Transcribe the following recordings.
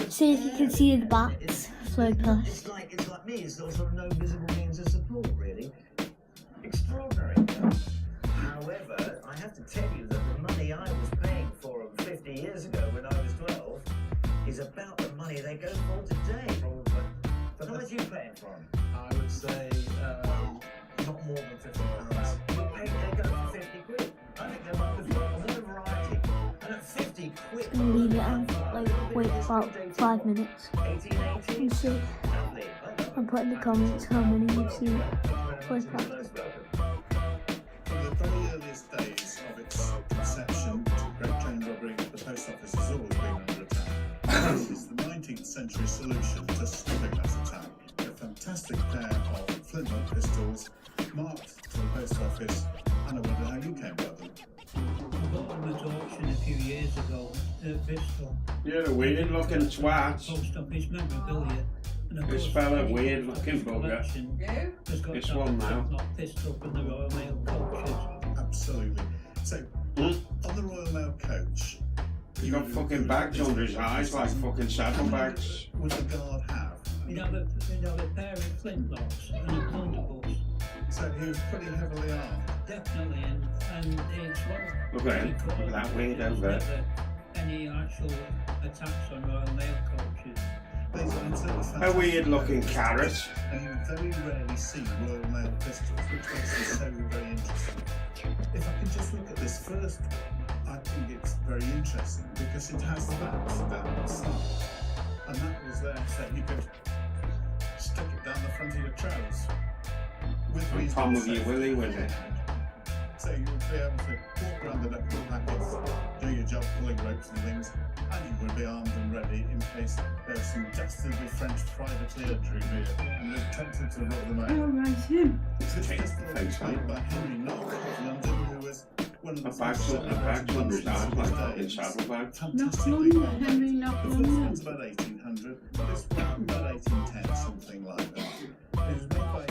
See if you can see the bats flow past. It's like me, it's sort of no visible means of support, really. Extraordinary. However, I have to tell you that the money I was paying for them 50 years ago when I was 12 is about the money they go for today. Probably. How much are you paying for them? I would say not more than £50. They go for 50 quid. I think they're worth a variety. And at 50 quid, And leave it and wait about 5 minutes 1880. and see. And put in the comments how many you've seen flow past. From the very earliest days of its conception to great train robbery, the post office has always been under attack. This is the 19th century solution to stopping that attack. A fantastic pair of flintlock pistols marked to the post office, and I wonder how you came by them. I got them at auction a few years ago at Bristol. You're a weird looking twat. Post office memorabilia. And of This course, fella, the weird looking bugger. collection has got This that one now. flintlock pistol from the Royal Mail coaches. Absolutely. So, on the Royal Mail coach, You got fucking bags under his eyes like fucking saddlebags. would the guard have? You'd have a pair of flintlocks and a blunderbuss. So he was pretty heavily armed. Definitely, and it's one. Look at him. Look at that weirdo there. Never any actual attacks on Royal Mail coaches. These are absolutely A fantastic. weird looking carrot. And you very rarely see Royal Mail pistols, which makes it so very interesting. If I can just look at this first one, I think it's very interesting because it has flaps down the side. And that was there so you could stick it down the front of your trousers. With And reasonable Tom with your safety. willy with it. So you would be able to walk around the neck of packets, do your job pulling ropes and things, and you would be armed and ready in case there's some dastardly French privateer drew near and was tempted to rob them out. This pistol was made by Henry Knock of London, who was one of the A bag's under his eyes like fucking saddlebags. fantastically well made. Henry Knock The first one's about 1800, this one about 1810, something like that. It was made by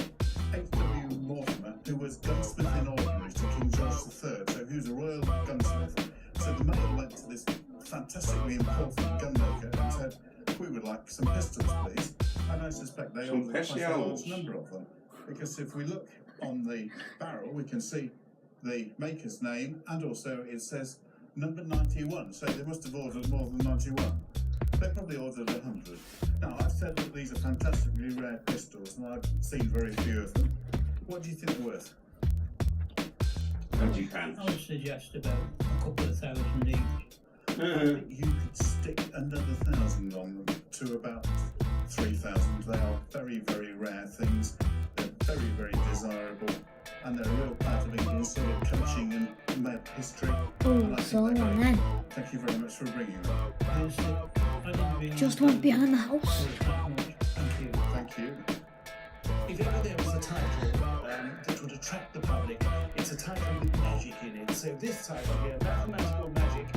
H.W. Mortimer, who was gunsmith in ordinary to King George III, so he was a royal gunsmith. So the mail went to this fantastically important gunmaker and said, we would like some pistols, please. And I suspect they Some ordered quite a pistols. large number of them. Because if we look on the barrel, we can see the maker's name, and also it says number 91. So they must have ordered more than 91. They probably ordered 100. Now, I've said that these are fantastically rare pistols, and I've seen very few of them. What do you think they're worth? And you can. I would suggest about a couple of thousand each. You could stick another 1,000 on them to about 3,000. They are very, very rare things. They're very, very desirable, and they're a real part of England's sort of coaching and mail history. And I Oh, think so they're on great. then. Thank you very much for bringing them. I didn't realise Just one behind the house. that much. Thank you. Thank you. If ever there was a title that would attract the public, it's a title with magic in it. So this title here, Mathematical Magic,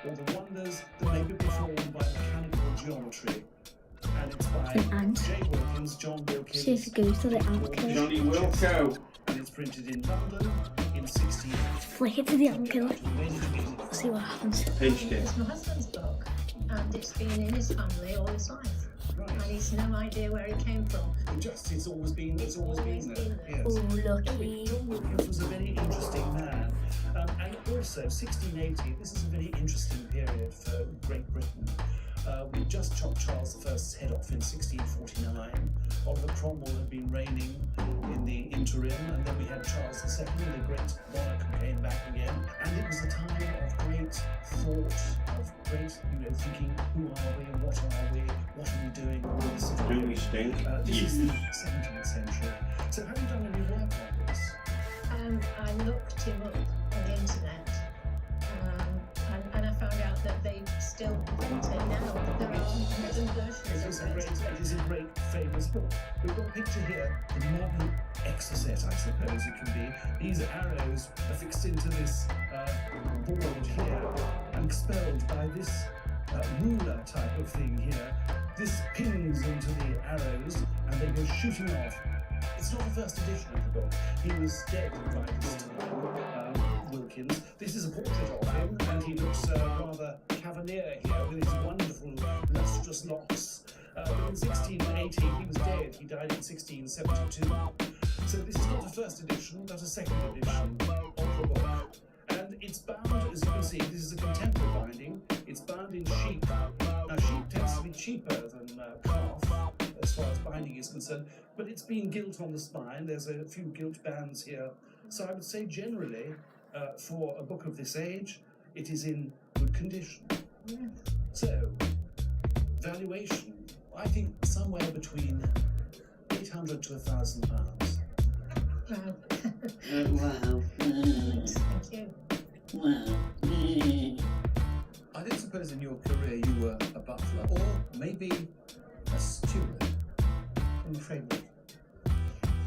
or the Wonders that may be performed by mechanical geometry. And it's by The ant. J. Wilkins, John Wilkins. See if it goes to the ant killer. Johnny Wilco. And it's printed in London in 16. Flick it to the ant killer. See what happens. Pinched it. It's my husband's book, and it's been in his family all his life, and he's no idea where it came from. It's always been there. Yes. Oh, lucky. John Wilkins was a very interesting man, and also 1680. This is a very interesting period for Great Britain. We just chopped Charles I's head off in 1649. Oliver Cromwell had been reigning in the interim, and then we had Charles II, the great monarch, who came back again. And it was a time of great thought, of great, thinking, who are we, what are we doing, all this sort of Do we stink? this is the 17th century. So have you done any work on this? I looked him up on the internet, and I found out that they still print it now. There are modern versions of it. It is a great famous book. We've got a picture here, the modern exocet, I suppose it can be. These arrows are fixed into this board here and expelled by this ruler type of thing here. This pins into the arrows and they go shooting off. It's not the first edition of the book. He was dead by this time, Wilkins. This is a portrait of him, and he looks rather cavalier here with his wonderful lustrous locks. But in 1680 he was dead. He died in 1672. So this is not a first edition, but a second edition of the book. And it's bound, as you can see, this is a contemporary binding. It's bound in sheep. Now, sheep tends to be cheaper than calf as far as binding is concerned, but it's been gilt on the spine. There's a few gilt bands here. So I would say generally, for a book of this age, it is in good condition. Yeah. So, valuation, I think somewhere between £800 to £1,000. Wow. Wow. Thank you. Wow. I don't suppose in your career you were a butler or maybe a steward. I'm afraid not.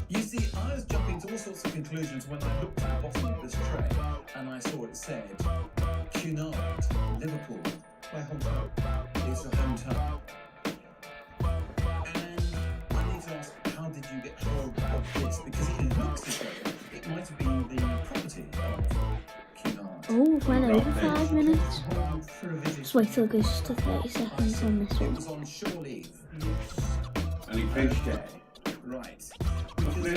You see, I was jumping to all sorts of conclusions when I looked at the bottom of this tray and I saw it said, Cunard, Liverpool, My hometown. is your hometown. And I need to ask, how did you get hold of this? Because it looks as though it might have been the property of Cunard. Oh, went over 5 minutes. For a visit. Just wait till it goes to 30 seconds on this It one. was on shore leave. And he pinched it. Right. Because I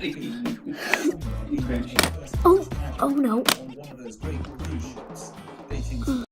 think He pinched it. Oh no. on one of those great